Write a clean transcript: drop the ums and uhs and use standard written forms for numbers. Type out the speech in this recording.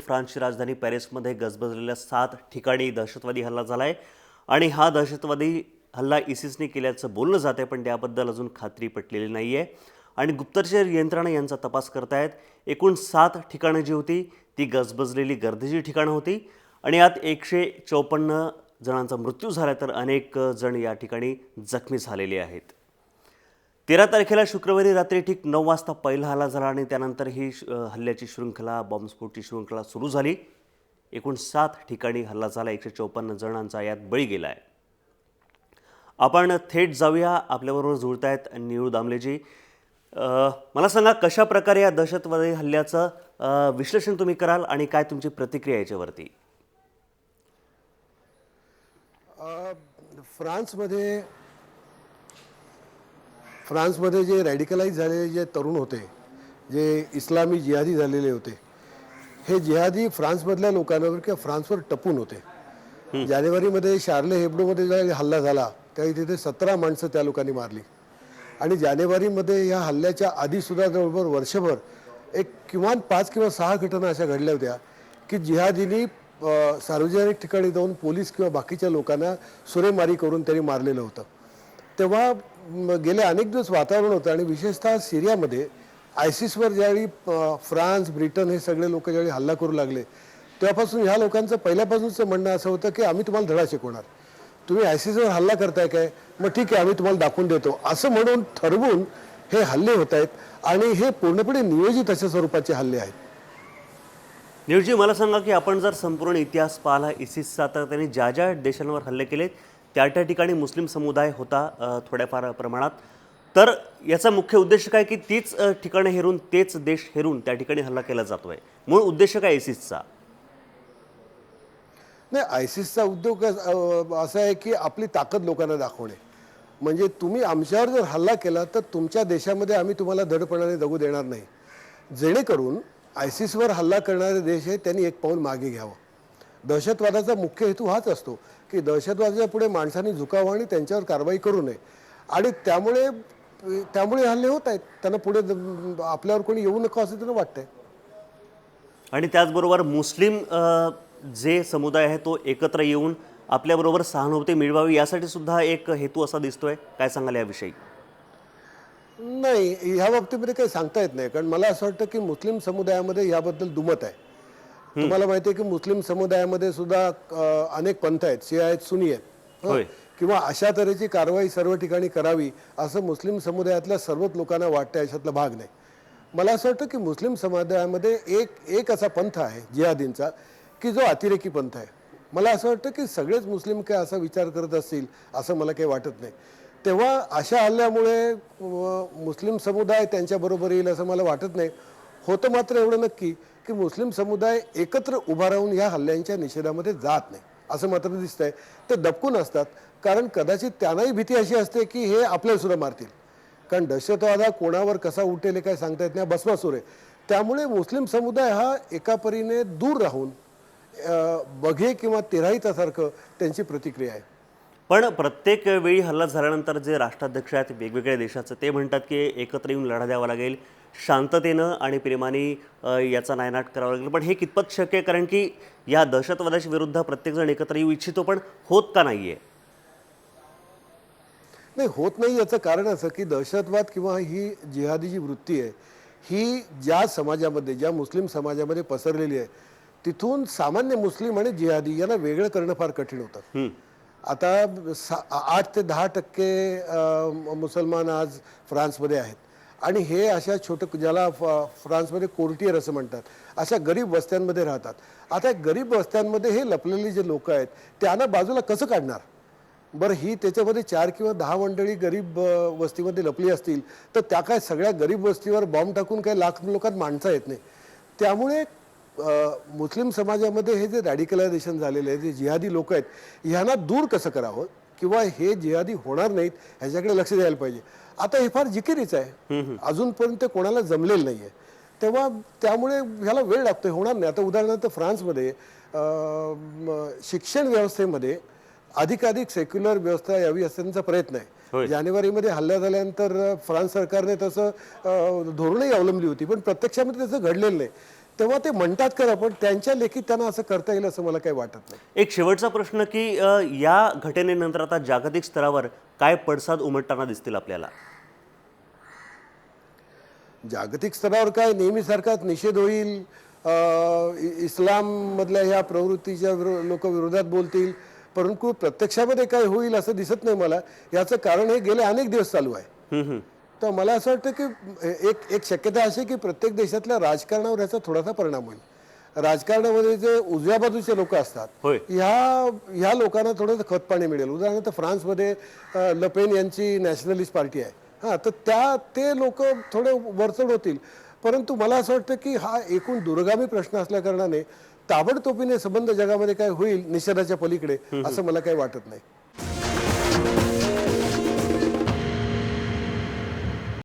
फ्रान्सची राजधानी पॅरिसमध्ये गजबजलेल्या 7 ठिकाणी दहशतवादी हल्ला झालाय आणि हा दहशतवादी हल्ला इसिसने केल्याचं बोललं जाते, पण त्याबद्दल अजून खात्री पटलेली नाहीये आणि गुप्तचर यंत्रणा यांचा तपास करतायत। एकूण 7 ठिकाणं जी होती ती गजबजलेली गर्दीची ठिकाणं होती आणि यात 154 जणांचा मृत्यू झाला, तर अनेक जण या ठिकाणी जखमी झालेले आहेत। 13 तारखेला शुक्रवारी रात्री ठीक 9 वाजता पहिला हल्ला झाला आणि त्यानंतर ही हल्ल्याची शृंखला, बॉम्बस्फोटची शृंखला सुरू झाली। एकूण 7 ठिकाणी हल्ला झाला, 154 जणांचा यात बळी गेलाय। आपण थेट जाऊया, आपल्याबरोबर जुळतायत निळू दामलेजी। मला सांगा, कशा प्रकारे या दहशतवादी हल्ल्याचं विश्लेषण तुम्ही कराल आणि काय तुमची प्रतिक्रिया याच्यावरती? फ्रान्समध्ये फ्रान्समध्ये जे रॅडिकलाइज झालेले जे तरुण होते, जे इस्लामी जिहादी झालेले होते, हे जिहादी फ्रान्समधल्या लोकांवर किंवा फ्रान्सवर टपून होते। जानेवारीमध्ये शार्ले हेब्डोमध्ये ज्या हल्ला झाला त्यावेळी तिथे 17 माणसं त्या लोकांनी मारली आणि जानेवारीमध्ये या हल्ल्याच्या आधीसुद्धा जवळजवळ वर्षभर एक किमान 5 किंवा 6 घटना अशा घडल्या होत्या की जिहादींनी सार्वजनिक ठिकाणी जाऊन पोलीस किंवा बाकीच्या लोकांना सुरेमारी करून त्यांनी मारलेलं होतं। तेव्हा गेले अनेक दिवस वातावरण होतं आणि विशेषतः सिरियामध्ये आयसिसवर ज्यावेळी फ्रान्स, ब्रिटन हे सगळे लोक ज्यावेळी हल्ला करू लागले तेव्हापासून ह्या लोकांचं पहिल्यापासूनचं म्हणणं असं होतं की आम्ही तुम्हाला धडा शिकवणार, तुम्ही आयसिसवर हल्ला करताय काय, मग ठीक आहे आम्ही तुम्हाला दाखवून देतो, असं म्हणून ठरवून हे हल्ले होत आहेत आणि हे पूर्णपणे नियोजित अशा स्वरूपाचे हल्ले आहेत। निळूजी, मला सांगा की आपण जर संपूर्ण इतिहास पाहिला इसिसचा, तर त्यांनी ज्या ज्या देशांवर हल्ले केले त्या ठिकाणी मुस्लिम समुदाय होता थोड्याफार प्रमाणात, तर याचा मुख्य उद्देश काय की तीच ठिकाणं हेरून, तेच देश हेरून त्या ठिकाणी हल्ला केला जातोय? मूळ उद्देश काय इसिसचा? नाही, आयसिसचा उद्योग असा आहे की आपली ताकद लोकांना दाखवणे, म्हणजे तुम्ही आमच्यावर जर हल्ला केला तर तुमच्या देशामध्ये आम्ही तुम्हाला धडपणाने जगू देणार नाही, जेणेकरून आयसिसवर हल्ला करणारे देश आहेत त्यांनी एक पाऊल मागे घ्यावं। दहशतवादाचा मुख्य हेतू हाच असतो की दहशतवादाच्या पुढे माणसांनी झुकावं आणि त्यांच्यावर कारवाई करू नये आणि त्यामुळे त्यामुळे हल्ले होत आहेत। त्यांना पुढे आपल्यावर कोणी येऊ नका असं त्यांना वाटतंय। आणि त्याचबरोबर मुस्लिम जे समुदाय आहे तो एकत्र येऊन आपल्याबरोबर सहानुभूती मिळवावी यासाठी सुद्धा एक हेतू असा दिसतोय, काय सांगाल याविषयी? नाही, ह्या बाबतीमध्ये काही सांगता येत नाही, कारण मला असं वाटतं की मुस्लिम समुदायामध्ये याबद्दल दुमत आहे। तुम्हाला माहिती आहे की मुस्लिम समुदायामध्ये सुद्धा अनेक पंथ आहेत, शिया आहेत, सुन्नी आहेत, किंवा अशा तऱ्हेची कारवाई सर्व ठिकाणी करावी असं मुस्लिम समुदायातल्या सर्वच लोकांना वाटतं, याच्यातला भाग नाही। मला असं वाटतं की मुस्लिम समुदायामध्ये एक असा पंथ आहे जिहादींचा की जो अतिरेकी पंथ आहे। मला असं वाटतं की सगळेच मुस्लिम काय असा विचार करत असतील असं मला काही वाटत नाही। तेव्हा अशा हल्ल्यामुळे मुस्लिम समुदाय त्यांच्याबरोबर येईल असं मला वाटत नाही। होतं मात्र एवढं नक्की की मुस्लिम समुदाय एकत्र उभा राहून या हल्ल्यांच्या निषेधामध्ये जात नाही असं मात्र दिसतंय। ते दबकून असतात, कारण कदाचित त्यांनाही भीती अशी असते की हे आपल्याला सुद्धा मारतील, कारण दहशतवाद हा कोणावर कसा उठेल हे काय सांगता येत नाही, भस्मासूर आहे। त्यामुळे मुस्लिम समुदाय हा एका परीने दूर राहून बघे किंवा तिराहितासारखं त्यांची प्रतिक्रिया आहे। पण प्रत्येक वेळी हल्ला झाल्यानंतर जे राष्ट्राध्यक्ष आहेत वेगवेगळ्या देशाचं, ते म्हणतात की एकत्र येऊन लढा द्यावा लागेल, शांततेनं आणि प्रेमाने याचा नायनाट करावा लागेल। पण हे कितपत शक्य आहे, कारण की या दहशतवादाच्या विरुद्ध प्रत्येकजण एकत्र येऊ इच्छितो, पण होत का नाहीये? नाही, होत नाही याचं कारण असं की दहशतवाद किंवा ही जिहादी जी वृत्ती आहे ही ज्या समाजामध्ये, ज्या मुस्लिम समाजामध्ये पसरलेली आहे, तिथून सामान्य मुस्लिम आणि जिहादी यांना वेगळं करणं फार कठीण होतं। आता 8 ते 10% मुसलमान आज फ्रान्समध्ये आहेत आणि हे अशा ज्याला फ्रान्समध्ये कोर्टियर असं म्हणतात, अशा गरीब वस्त्यांमध्ये राहतात। आता गरीब वस्त्यांमध्ये हे लपलेले जे लोक आहेत त्यांना बाजूला कसं काढणार? बरं, ही त्याच्यामध्ये 4 किंवा 10 मंडळी गरीब वस्तीमध्ये लपली असतील तर त्या काय सगळ्या गरीब वस्तीवर बॉम्ब टाकून काही लाख लोकांत माणसं येत नाही। त्यामुळे मुस्लिम समाजामध्ये हे जे रॅडिकलायझेशन झालेलं आहे, जे जिहादी लोक आहेत, ह्यांना दूर कसं करावं किंवा हे जिहादी होणार नाहीत ह्याच्याकडे लक्ष द्यायला पाहिजे। आता हे फार जिकिरीच आहे, अजूनपर्यंत कोणाला जमलेलं नाही आहे, तेव्हा त्यामुळे ह्याला वेळ लागतोय, होणार नाही। आता उदाहरणार्थ फ्रान्समध्ये शिक्षण व्यवस्थेमध्ये अधिकाधिक सेक्युलर व्यवस्था यावी असण्याचा प्रयत्न आहे। जानेवारीमध्ये हल्ला झाल्यानंतर फ्रान्स सरकारने तसं धोरणही अवलंबली होती, पण प्रत्यक्षामध्ये तसं घडलेलं नाही। तेव्हा ते म्हणतात खरं, पण त्यांच्या लेखी त्यांना असं करता येईल असं मला काही वाटत नाही. एक शेवटचा प्रश्न की या घटनेनंतर आता जागतिक स्तरावर काय पडसाद उमटताना दिसतील आपल्याला? जागतिक स्तरावर काय नेहमीसारखाच निषेध होईल. इस्लाम मधल्या ह्या प्रवृत्तीच्या लोक विरोधात बोलतील, परंतु प्रत्यक्षामध्ये काय होईल असं दिसत नाही मला. याचं कारण हे गेले अनेक दिवस चालू आहे. तर मला असं वाटतं की एक शक्यता अशी की प्रत्येक देशातल्या राजकारणावर याचा थोडासा परिणाम होईल. राजकारणामध्ये जे उजव्या बाजूचे लोक असतात, होय. ह्या लोकांना थोडंसं खतपाणी मिळेल. उदाहरणार्थ फ्रान्समध्ये लपेन यांची नॅशनलिस्ट पार्टी आहे. तर ते लोक थोडे वरचढ होतील. परंतु मला असं वाटतं की हा एकूण दूरगामी प्रश्न असल्या कारणाने ताबडतोबीने संबंध जगामध्ये काय होईल निषेधाच्या पलीकडे असं मला काही वाटत नाही.